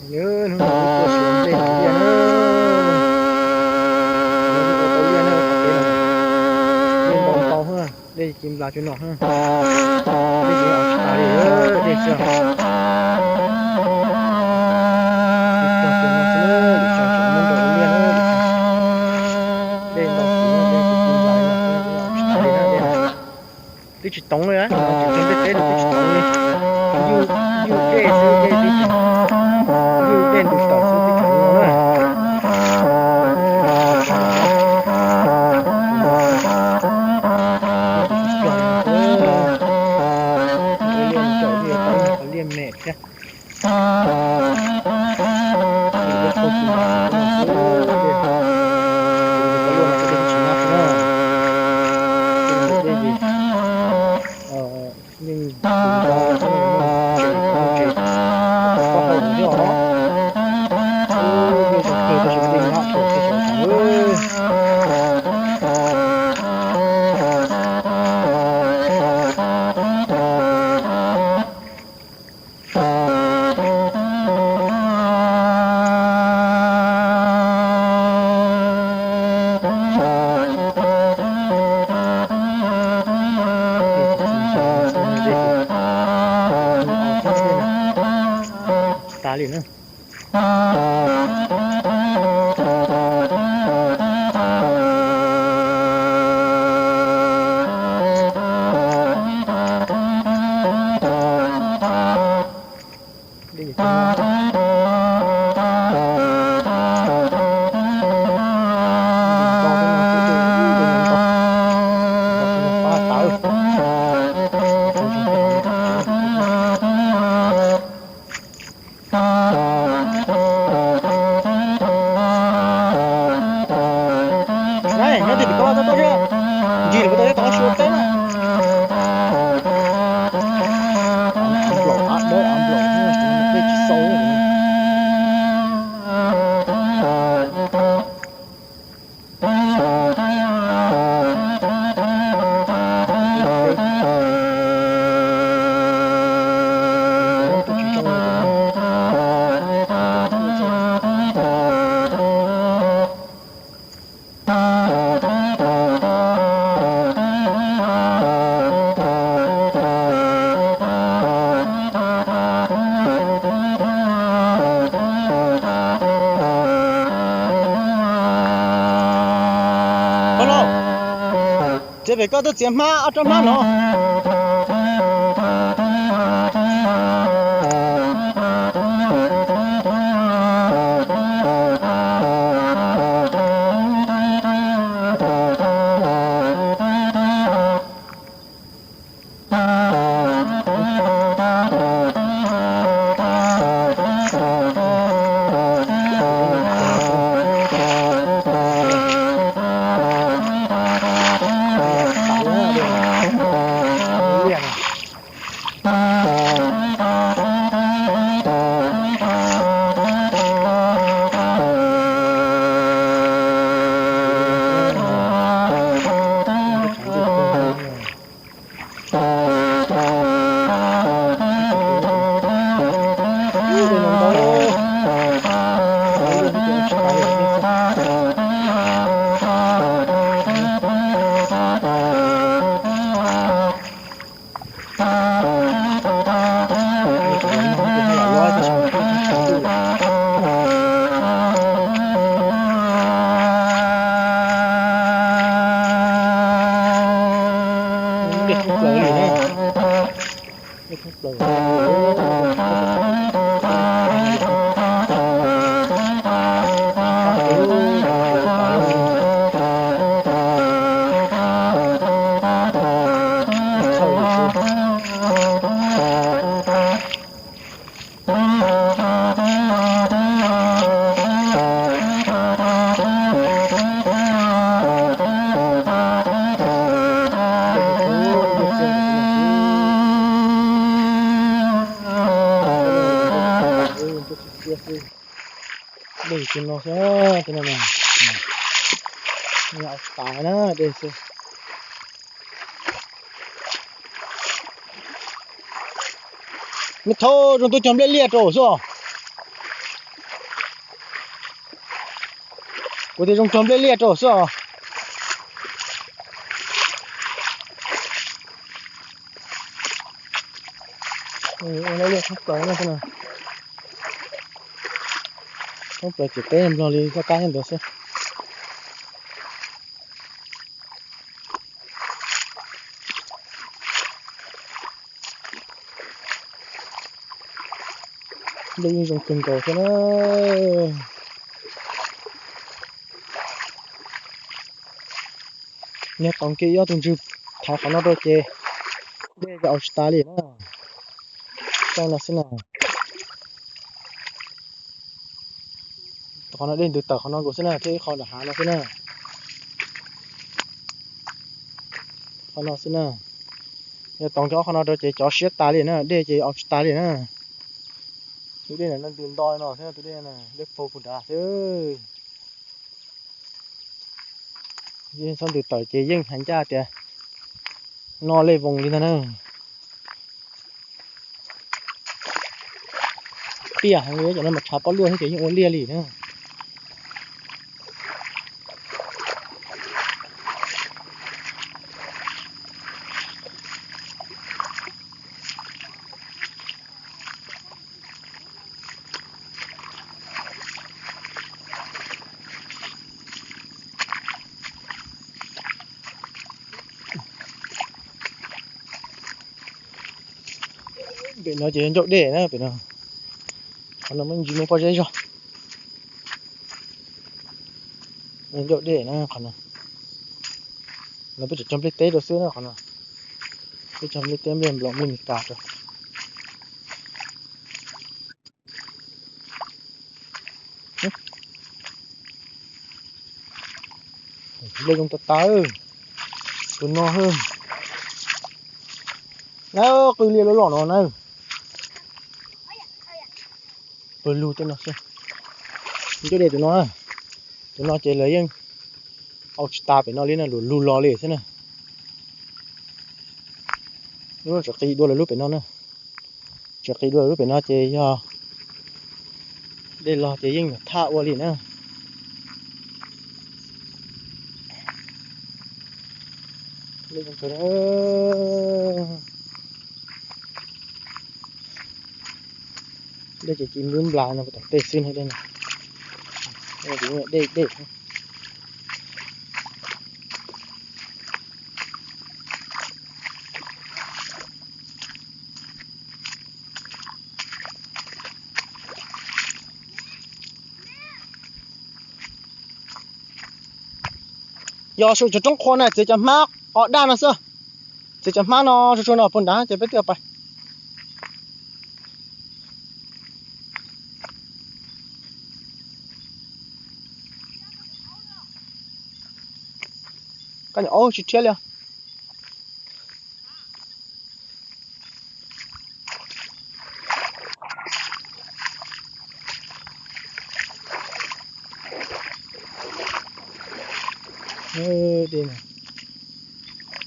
nhớ nó của xuống đây liền ơi nó đi ô tô liền ơi phải đây là lên bóng cao hơn đây chìm là chỗ nọ hơn đây chỉ ở ta đi ơi đây chưa đi cho chỗ nọ xin ơi đi cho chỗ muốn đồ liền ơi đi cho đây nó xuống đây chỉ chìm lại nọ đây ở ta đi nữa đây này tôi chỉ tống rồi á nó chỉ chìm tới được tôi chỉ tống đi yêu yêu đây sư đây tôi chỉ yêu đây được tao sư tôi chỉ yêu nữa liên mẹ chứ nhưng có hồn chứ hả? Bây giờ thì tôi sẽ định họ thuộc cái chỗ tá ali, né? Này, nhớ thì có tôi chưa? Gì là tôi có xuống tới mà. Ăn lẩu ăn đấy, ăn lẩu nhưng mà cái sâu này.这边搞到这马，这马了。Để cho nó sẽ thế này này nhạo tải nó để xem nó thôi rồi tôi chấm lên liệt rồi sao 我得用装备列着是啊。我来列không tới nữa thế nào. Không tới chỉ tên rồi đi cho cá nhân được xem. Đây dùng cần cầu cho nó. Nè còn kia do từng chữ thảo khả nó đôi chê. Đây là Australia đó. Sao là thế nào? Khả nó đến từ tờ khả nó của thế nào thế khả nó há nó thế nào? Khả nó thế nào? Nè tổng cho khả nó đôi chê cho shit ta liền nè, đây chê Australia nè. Tụi đây là nó tiền đôi nó thế tụi đây nè, đây phô phụ đá thế ơi. Yên xong từ tờ chê dân hành cha kìa. Nó lên vùng đi nè. Tia hàng nữa cho nên mà cháo bao luôn hết cái những uốn lia lì nữa. Bị nó chỉ chỗ để nữa, bị nó. Còn nó mình chỉ mới qua dây rồi. Mình chỗ để nữa còn nó bây giờ trong lấy tế được xíu nữa còn nó. Bây trong lấy tế mềm lỏng mình cạp rồi. Lên trong tật tớ. Tụi nó hơn. Nó cứ lia lỗ nó này. Tôi lưu cho nó xem. Chỗ để tụi nó chạy lấy anh. Australia phải nó lên là lù lò lì thế này. Lúc đó chắc đua là lúc phải nó nữa. Chắc đua là lúc phải nó chạy đây lo chạy anh thả qua liền nữa. Lên trong chỗ đó. Đây chỉ chim lươn blà nó có tê xin hay đây này. Đây. Giờ số trong kho này chỉ chấm mát ở đa nó sao? Chỉ chấm mát nó cho nó phần đá chỉ biết được phải. Cái nhỏ chỉ chết liền. Đây này.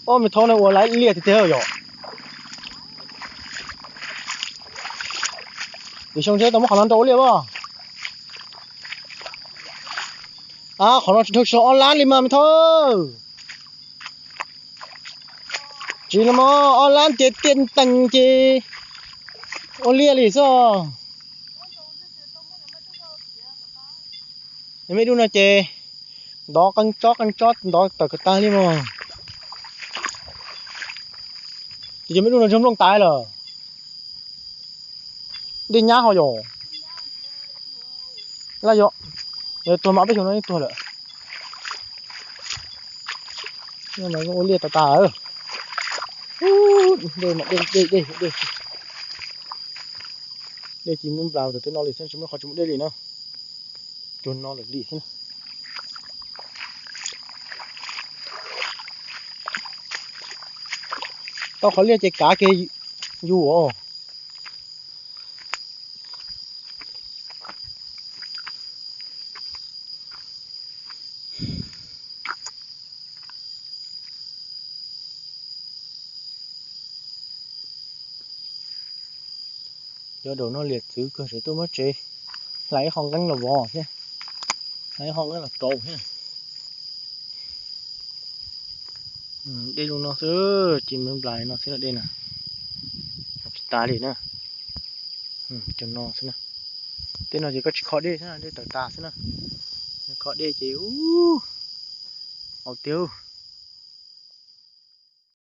Ô mình thâu này我来裂的这有。你兄弟怎么可能找裂吧？啊，可能是说 online 里嘛，mình thôi. Chỉ là mà online tiền tầng chứ. Ô lia lì sao? Mấy đứa nó chê. Đó con chót đó tờ cái tay đi mà. Chỉ mấy đứa nó giống lông tay là. Đi nhá họ rồi. Là rồi. Rồi tôi mặc biết chúng nó đi tôi lại. Nhưng mà nó liệt tà ơi. Đây mà đây. Đây chỉ muốn vào từ tới nó liền xem chúng nó khó chúng đây liền nào. Chôn nó là đi xem. Tao khó liệt cái cá kia dù à. Giờ đồ nó liệt thứ cơ sở tôi mất chế lấy không cánh là bò chứ Hai hòn đó là trộn ha. Đây luôn nó sữa chim bên lại nó sẽ là đây nè. Ta đi nè. Cho nó xem nè. Tên nó chỉ có khó đi thế nào đây tờ ta xem nè. Khó đi chỉ. Áo tiêu.